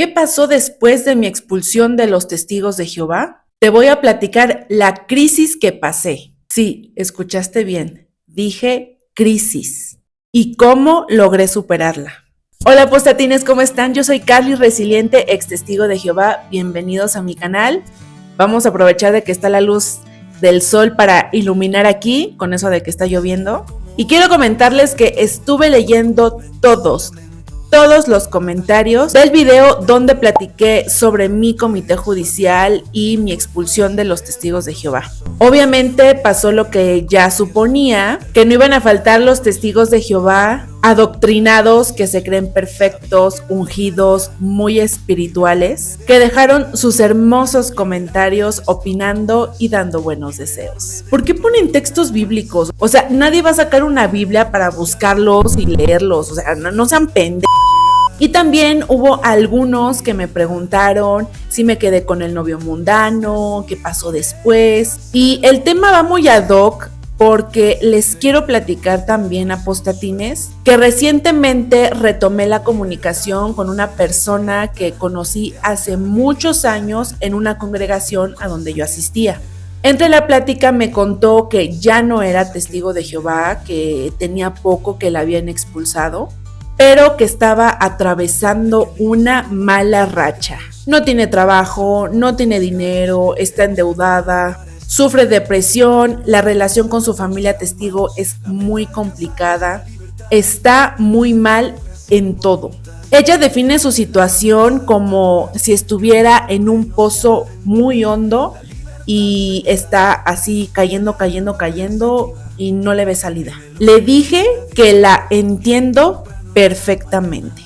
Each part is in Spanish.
¿Qué pasó después de mi expulsión de los testigos de Jehová? Te voy a platicar la crisis que pasé. Sí, escuchaste bien. Dije crisis. ¿Y cómo logré superarla? Hola postatines, ¿cómo están? Yo soy Carly Resiliente, ex testigo de Jehová. Bienvenidos a mi canal. Vamos a aprovechar de que está la luz del sol para iluminar aquí, con eso de que está lloviendo. Y quiero comentarles que estuve leyendo todos los comentarios del video donde platiqué sobre mi comité judicial y mi expulsión de los testigos de Jehová. Obviamente pasó lo que ya suponía, que no iban a faltar los testigos de Jehová adoctrinados que se creen perfectos, ungidos, muy espirituales, que dejaron sus hermosos comentarios opinando y dando buenos deseos. ¿Por qué ponen textos bíblicos? O sea, nadie va a sacar una Biblia para buscarlos y leerlos, o sea, no sean pendejos. Y también hubo algunos que me preguntaron si me quedé con el novio mundano, qué pasó después. Y el tema va muy ad hoc porque les quiero platicar también, apostatines, que recientemente retomé la comunicación con una persona que conocí hace muchos años en una congregación a donde yo asistía. Entre la plática me contó que ya no era testigo de Jehová, que tenía poco que la habían expulsado, pero que estaba atravesando una mala racha. No tiene trabajo, no tiene dinero, está endeudada, sufre depresión, la relación con su familia testigo es muy complicada, está muy mal en todo. Ella define su situación como si estuviera en un pozo muy hondo y está así cayendo y no le ve salida. Le dije que la entiendo perfectamente,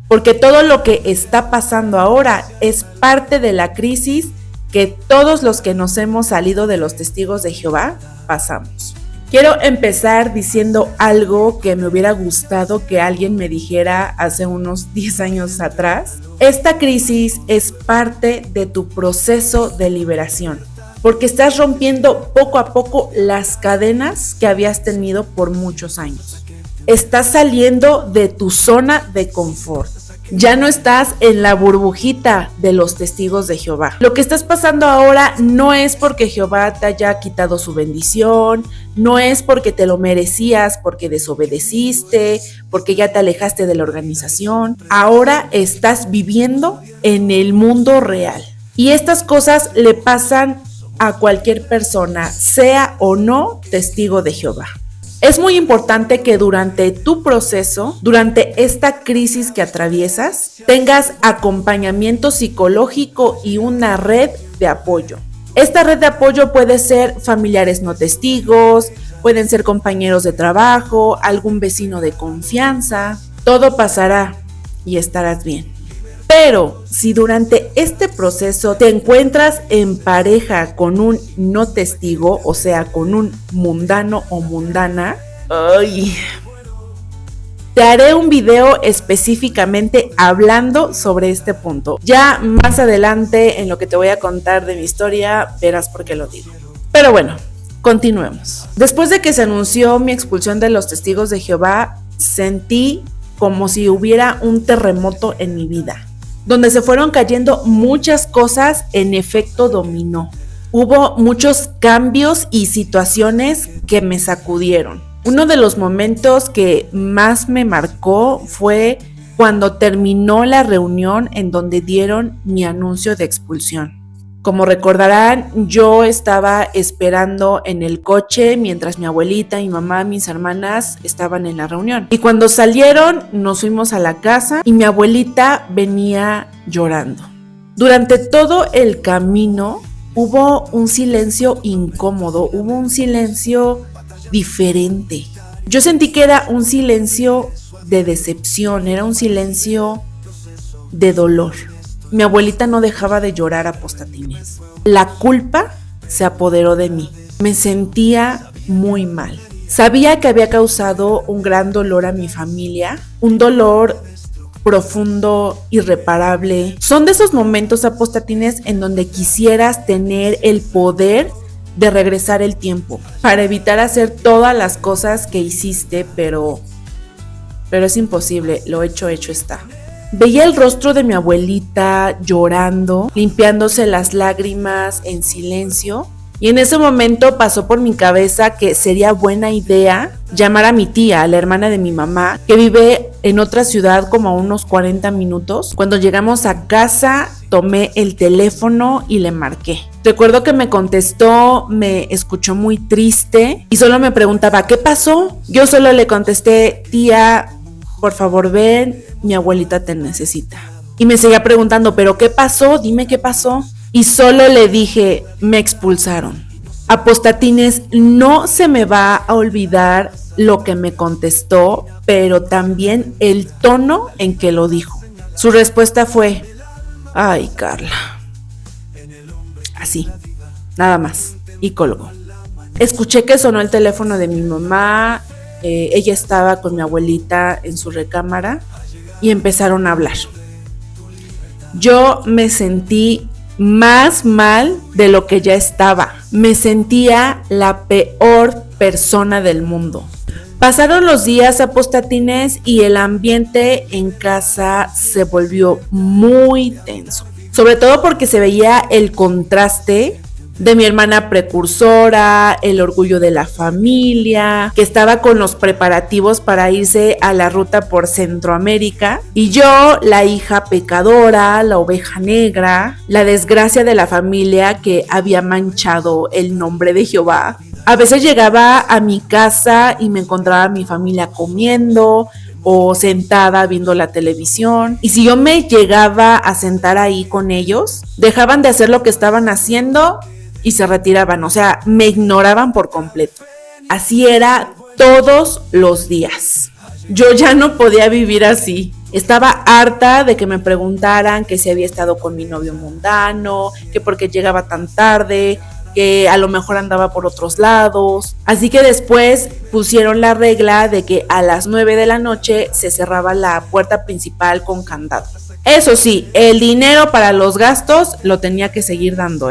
porque todo lo que está pasando ahora es parte de la crisis que todos los que nos hemos salido de los testigos de Jehová pasamos. Quiero empezar diciendo algo que me hubiera gustado que alguien me dijera hace unos 10 años atrás. Esta crisis es parte de tu proceso de liberación, porque estás rompiendo poco a poco las cadenas que habías tenido por muchos años. Estás saliendo de tu zona de confort. Ya no estás en la burbujita de los testigos de Jehová. Lo que estás pasando ahora no es porque Jehová te haya quitado su bendición, no es porque te lo merecías, porque desobedeciste, porque ya te alejaste de la organización. Ahora estás viviendo en el mundo real. Y estas cosas le pasan a cualquier persona, sea o no testigo de Jehová. Es muy importante que durante tu proceso, durante esta crisis que atraviesas, tengas acompañamiento psicológico y una red de apoyo. Esta red de apoyo puede ser familiares no testigos, pueden ser compañeros de trabajo, algún vecino de confianza. Todo pasará y estarás bien. Pero si durante este proceso te encuentras en pareja con un no testigo, o sea, con un mundano o mundana, te haré un video específicamente hablando sobre este punto. Ya más adelante en lo que te voy a contar de mi historia, verás por qué lo digo. Pero bueno, continuemos. Después de que se anunció mi expulsión de los testigos de Jehová, sentí como si hubiera un terremoto en mi vida, donde se fueron cayendo muchas cosas en efecto dominó. Hubo muchos cambios y situaciones que me sacudieron. Uno de los momentos que más me marcó fue cuando terminó la reunión en donde dieron mi anuncio de expulsión. Como recordarán, yo estaba esperando en el coche mientras mi abuelita, mi mamá, mis hermanas estaban en la reunión. Y cuando salieron, nos fuimos a la casa y mi abuelita venía llorando. Durante todo el camino hubo un silencio incómodo, hubo un silencio diferente. Yo sentí que era un silencio de decepción, era un silencio de dolor. Mi abuelita no dejaba de llorar, apostatines. La culpa se apoderó de mí. Me sentía muy mal. Sabía que había causado un gran dolor a mi familia, un dolor profundo, irreparable. Son de esos momentos, apostatines, en donde quisieras tener el poder de regresar el tiempo para evitar hacer todas las cosas que hiciste, pero es imposible. Lo hecho está. Veía el rostro de mi abuelita llorando, limpiándose las lágrimas en silencio. Y en ese momento pasó por mi cabeza que sería buena idea llamar a mi tía, la hermana de mi mamá, que vive en otra ciudad como a unos 40 minutos. Cuando llegamos a casa, tomé el teléfono y le marqué. Recuerdo que me contestó, me escuchó muy triste y solo me preguntaba, ¿qué pasó? Yo solo le contesté, tía, por favor ven, mi abuelita te necesita. Y me seguía preguntando, ¿pero qué pasó? Dime qué pasó. Y solo le dije, me expulsaron. Apostatines, no se me va a olvidar lo que me contestó, pero también el tono en que lo dijo. Su respuesta fue, ay, Carla. Así, nada más. Y colgó. Escuché que sonó el teléfono de mi mamá. Ella estaba con mi abuelita en su recámara y empezaron a hablar. Yo me sentí más mal de lo que ya estaba. Me sentía la peor persona del mundo. Pasaron los días, apostatines, y el ambiente en casa se volvió muy tenso. Sobre todo porque se veía el contraste de mi hermana precursora, el orgullo de la familia, que estaba con los preparativos para irse a la ruta por Centroamérica, y yo, la hija pecadora, la oveja negra, la desgracia de la familia que había manchado el nombre de Jehová. A veces llegaba a mi casa y me encontraba a mi familia comiendo o sentada viendo la televisión, y si yo me llegaba a sentar ahí con ellos, dejaban de hacer lo que estaban haciendo y se retiraban, o sea, me ignoraban por completo. Así era todos los días. Yo ya no podía vivir así. Estaba harta de que me preguntaran que si había estado con mi novio mundano, que por qué llegaba tan tarde, que a lo mejor andaba por otros lados. Así que después pusieron la regla de que a las 9 de la noche se cerraba la puerta principal con candado. Eso sí, el dinero para los gastos lo tenía que seguir dando,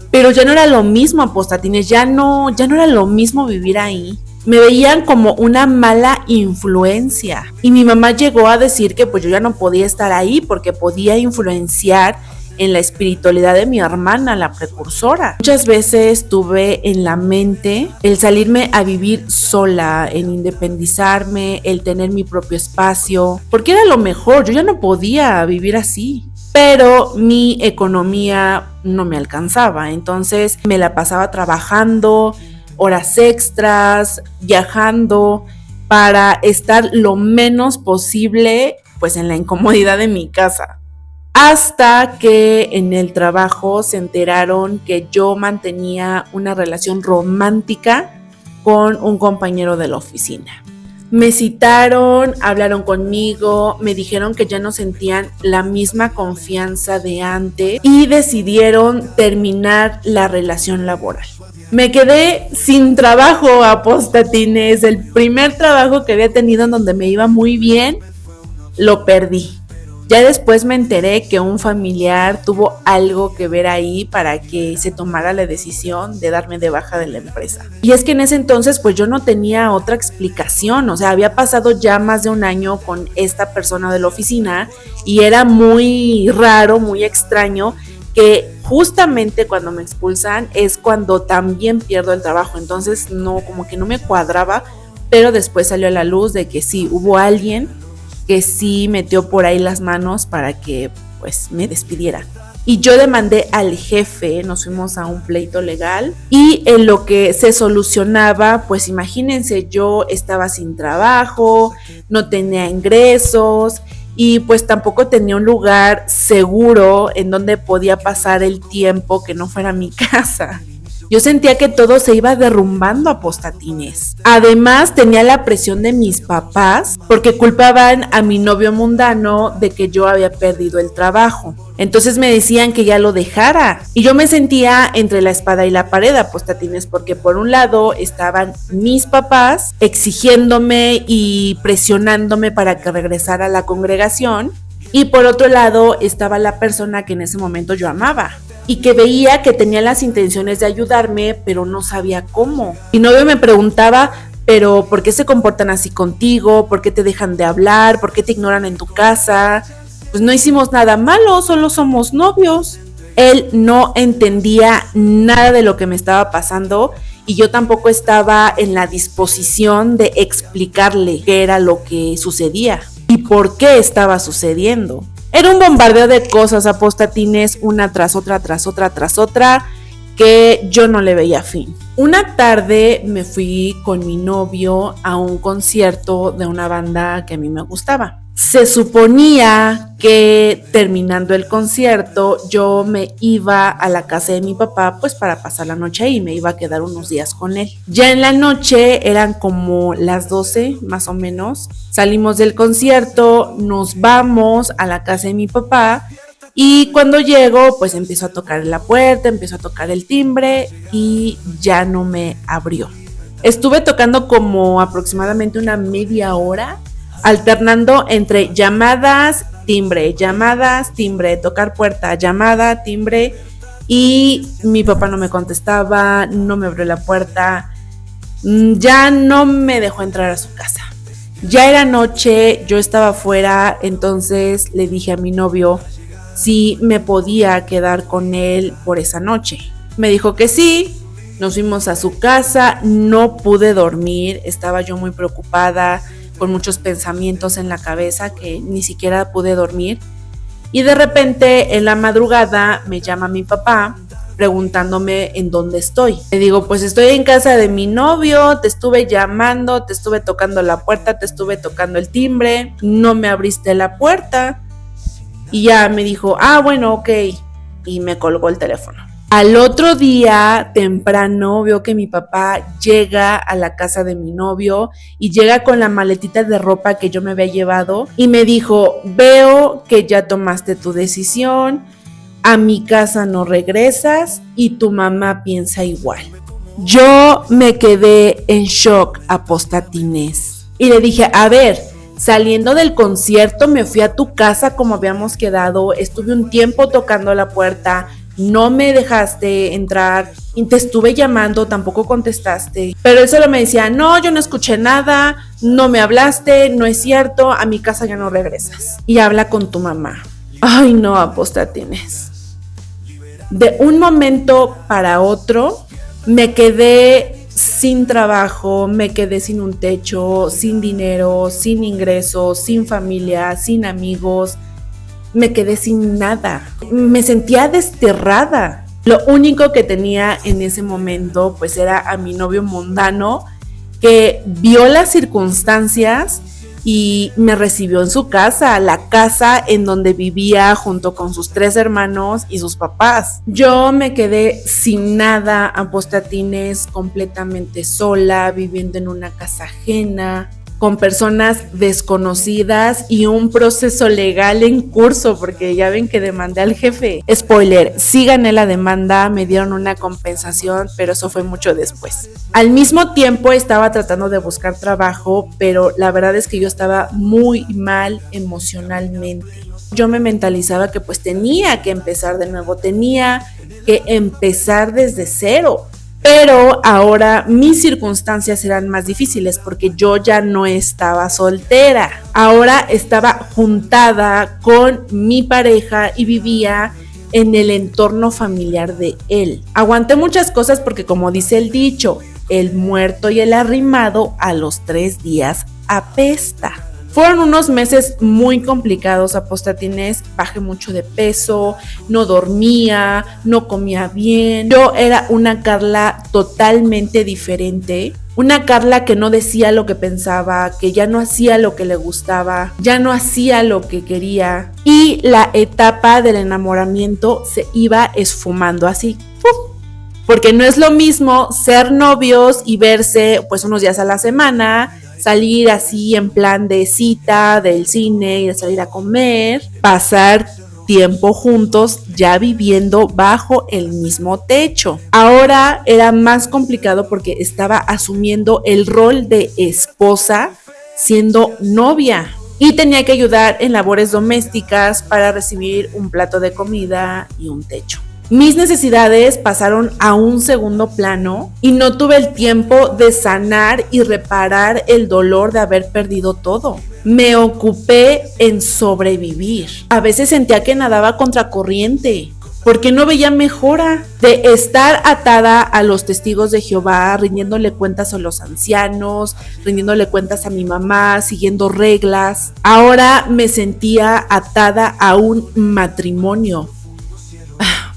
Pero ya no era lo mismo, apostatines, ya no era lo mismo vivir ahí. Me veían como una mala influencia. Y mi mamá llegó a decir que pues yo ya no podía estar ahí porque podía influenciar en la espiritualidad de mi hermana, la precursora. Muchas veces tuve en la mente el salirme a vivir sola, el independizarme, el tener mi propio espacio, porque era lo mejor. Yo ya no podía vivir así. Pero mi economía no me alcanzaba, entonces me la pasaba trabajando, horas extras, viajando, para estar lo menos posible pues en la incomodidad de mi casa. Hasta que en el trabajo se enteraron que yo mantenía una relación romántica con un compañero de la oficina. Me citaron, hablaron conmigo, me dijeron que ya no sentían la misma confianza de antes y decidieron terminar la relación laboral. Me quedé sin trabajo, apostatines. El primer trabajo que había tenido en donde me iba muy bien, lo perdí. Ya después me enteré que un familiar tuvo algo que ver ahí para que se tomara la decisión de darme de baja de la empresa. Y es que en ese entonces pues yo no tenía otra explicación, o sea, había pasado ya más de un año con esta persona de la oficina y era muy raro, muy extraño que justamente cuando me expulsan es cuando también pierdo el trabajo. Entonces no, como que no me cuadraba, pero después salió a la luz de que sí, hubo alguien que sí metió por ahí las manos para que pues me despidiera. Y yo demandé al jefe, nos fuimos a un pleito legal y en lo que se solucionaba, pues imagínense, yo estaba sin trabajo, no tenía ingresos y pues tampoco tenía un lugar seguro en donde podía pasar el tiempo que no fuera mi casa. Yo sentía que todo se iba derrumbando, apostatines. Además, tenía la presión de mis papás porque culpaban a mi novio mundano de que yo había perdido el trabajo. Entonces me decían que ya lo dejara. Y yo me sentía entre la espada y la pared, apostatines, porque por un lado estaban mis papás exigiéndome y presionándome para que regresara a la congregación. Y por otro lado estaba la persona que en ese momento yo amaba y que veía que tenía las intenciones de ayudarme, pero no sabía cómo. Mi novio me preguntaba, pero ¿por qué se comportan así contigo? ¿Por qué te dejan de hablar? ¿Por qué te ignoran en tu casa? pues no hicimos nada malo, solo somos novios. Él no entendía nada de lo que me estaba pasando y yo tampoco estaba en la disposición de explicarle qué era lo que sucedía y por qué estaba sucediendo. Era un bombardeo de cosas, apostatines, una tras otra, tras otra, tras otra, que yo no le veía fin. Una tarde me fui con mi novio a un concierto de una banda que a mí me gustaba. Se suponía que terminando el concierto yo me iba a la casa de mi papá pues para pasar la noche ahí, me iba a quedar unos días con él. Ya en la noche eran como las 12 más o menos, salimos del concierto, nos vamos a la casa de mi papá y cuando llego pues empiezo a tocar la puerta, empiezo a tocar el timbre y ya no me abrió. Estuve tocando como aproximadamente una media hora, alternando entre llamadas, timbre, tocar puerta, llamada, timbre, y mi papá no me contestaba, no me abrió la puerta, ya no me dejó entrar a su casa. Ya era noche, yo estaba afuera, entonces le dije a mi novio si me podía quedar con él por esa noche. Me dijo que sí, nos fuimos a su casa, no pude dormir, estaba yo muy preocupada, con muchos pensamientos en la cabeza que ni siquiera pude dormir. Y de repente en la madrugada me llama mi papá preguntándome en dónde estoy. Le digo, pues estoy en casa de mi novio, te estuve llamando, te estuve tocando la puerta, te estuve tocando el timbre, no me abriste la puerta. Y ya me dijo, bueno, ok. Y me colgó el teléfono. Al otro día, temprano, veo que mi papá llega a la casa de mi novio y llega con la maletita de ropa que yo me había llevado y me dijo, veo que ya tomaste tu decisión, a mi casa no regresas y tu mamá piensa igual. Yo me quedé en shock, apostatines. Y le dije, a ver, saliendo del concierto me fui a tu casa como habíamos quedado, estuve un tiempo tocando la puerta, no me dejaste entrar y te estuve llamando, tampoco contestaste. Pero él solo me decía, no, yo no escuché nada, no me hablaste, no es cierto, a mi casa ya no regresas. Y habla con tu mamá. Ay, no, apostatines. De un momento para otro me quedé sin trabajo, me quedé sin un techo, sin dinero, sin ingresos, sin familia, sin amigos. Me quedé sin nada, me sentía desterrada. Lo único que tenía en ese momento pues era a mi novio mundano que vio las circunstancias y me recibió en su casa, la casa en donde vivía junto con sus 3 hermanos y sus papás. Yo me quedé sin nada, apostatines, completamente sola, viviendo en una casa ajena, con personas desconocidas y un proceso legal en curso, porque ya ven que demandé al jefe. Spoiler, sí gané la demanda, me dieron una compensación, pero eso fue mucho después. Al mismo tiempo estaba tratando de buscar trabajo, pero la verdad es que yo estaba muy mal emocionalmente. Yo me mentalizaba que pues tenía que empezar de nuevo, tenía que empezar desde cero. Pero ahora mis circunstancias eran más difíciles porque yo ya no estaba soltera. Ahora estaba juntada con mi pareja y vivía en el entorno familiar de él. Aguanté muchas cosas porque, como dice el dicho, el muerto y el arrimado a los 3 días apesta. Fueron unos meses muy complicados, apostatines, bajé mucho de peso, no dormía, no comía bien. Yo era una Carla totalmente diferente, una Carla que no decía lo que pensaba, que ya no hacía lo que le gustaba, ya no hacía lo que quería. Y la etapa del enamoramiento se iba esfumando así. Porque no es lo mismo ser novios y verse pues unos días a la semana, salir así en plan de cita, del cine, ir a salir a comer, pasar tiempo juntos ya viviendo bajo el mismo techo. Ahora era más complicado porque estaba asumiendo el rol de esposa siendo novia y tenía que ayudar en labores domésticas para recibir un plato de comida y un techo. Mis necesidades pasaron a un segundo plano y no tuve el tiempo de sanar y reparar el dolor de haber perdido todo. Me ocupé en sobrevivir. A veces sentía que nadaba contracorriente, porque no veía mejora de estar atada a los testigos de Jehová, rindiéndole cuentas a los ancianos, rindiéndole cuentas a mi mamá, siguiendo reglas. Ahora me sentía atada a un matrimonio,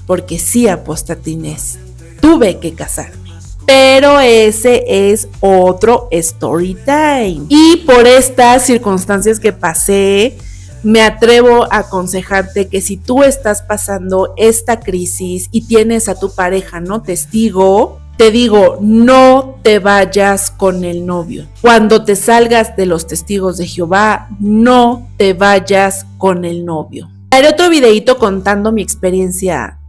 porque sí, apostatines, tuve que casarme. Pero ese es otro story time. Y por estas circunstancias que pasé, me atrevo a aconsejarte que si tú estás pasando esta crisis y tienes a tu pareja no testigo, te digo, no te vayas con el novio. Cuando te salgas de los testigos de Jehová, no te vayas con el novio. Haré otro videito contando mi experiencia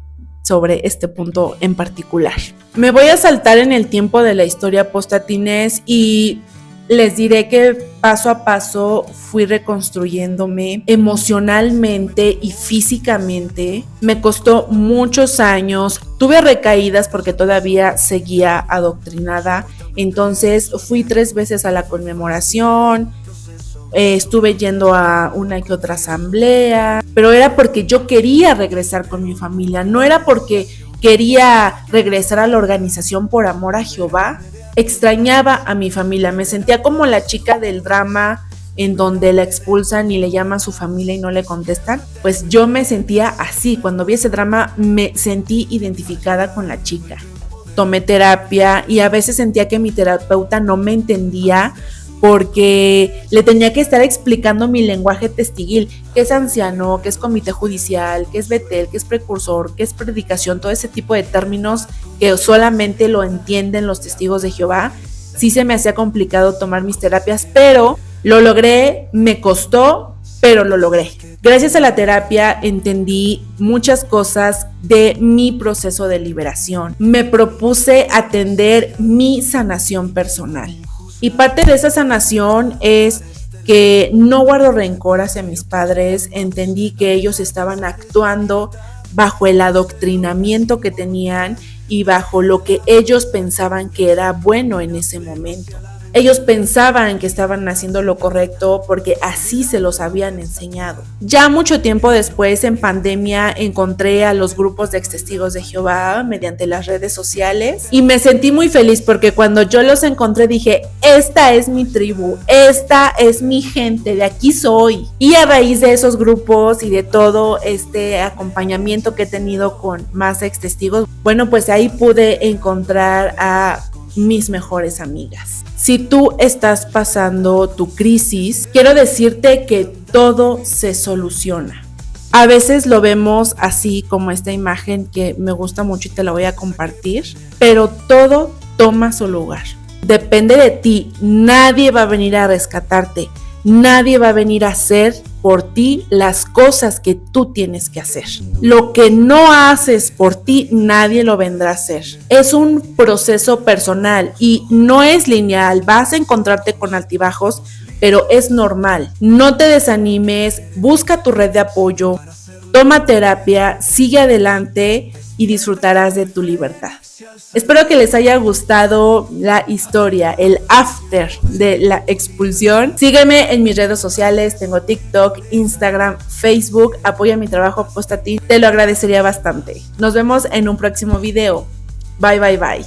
sobre este punto en particular. Me voy a saltar en el tiempo de la historia apostatines y les diré que paso a paso fui reconstruyéndome emocionalmente y físicamente. Me costó muchos años, tuve recaídas porque todavía seguía adoctrinada, entonces fui 3 veces a la conmemoración, estuve yendo a una que otra asamblea, pero era porque yo quería regresar con mi familia, no era porque quería regresar a la organización por amor a Jehová. Extrañaba a mi familia, me sentía como la chica del drama en donde la expulsan y le llaman a su familia y no le contestan. Pues yo me sentía así, cuando vi ese drama me sentí identificada con la chica. Tomé terapia y a veces sentía que mi terapeuta no me entendía porque le tenía que estar explicando mi lenguaje testiguil, qué es anciano, qué es comité judicial, qué es betel, qué es precursor, qué es predicación, todo ese tipo de términos que solamente lo entienden los testigos de Jehová. Sí se me hacía complicado tomar mis terapias, pero lo logré, me costó, pero lo logré. Gracias a la terapia entendí muchas cosas de mi proceso de liberación. Me propuse atender mi sanación personal. Y parte de esa sanación es que no guardo rencor hacia mis padres, entendí que ellos estaban actuando bajo el adoctrinamiento que tenían y bajo lo que ellos pensaban que era bueno en ese momento. Ellos pensaban que estaban haciendo lo correcto porque así se los habían enseñado. Ya mucho tiempo después, en pandemia, encontré a los grupos de ex testigos de Jehová mediante las redes sociales y me sentí muy feliz porque cuando yo los encontré dije, esta es mi tribu, esta es mi gente, de aquí soy. Y a raíz de esos grupos y de todo este acompañamiento que he tenido con más ex testigos, bueno, pues ahí pude encontrar a mis mejores amigas. Si tú estás pasando tu crisis, quiero decirte que todo se soluciona. A veces lo vemos así como esta imagen que me gusta mucho y te la voy a compartir, pero todo toma su lugar. Depende de ti, nadie va a venir a rescatarte, nadie va a venir a hacer por ti las cosas que tú tienes que hacer. Lo que no haces por ti, nadie lo vendrá a hacer. Es un proceso personal y no es lineal. Vas a encontrarte con altibajos, pero es normal. No te desanimes, busca tu red de apoyo, toma terapia, sigue adelante y disfrutarás de tu libertad. Espero que les haya gustado la historia, el after de la expulsión. Sígueme en mis redes sociales, tengo TikTok, Instagram, Facebook, apoya mi trabajo Apostatín, te lo agradecería bastante. Nos vemos en un próximo video. Bye, bye, bye.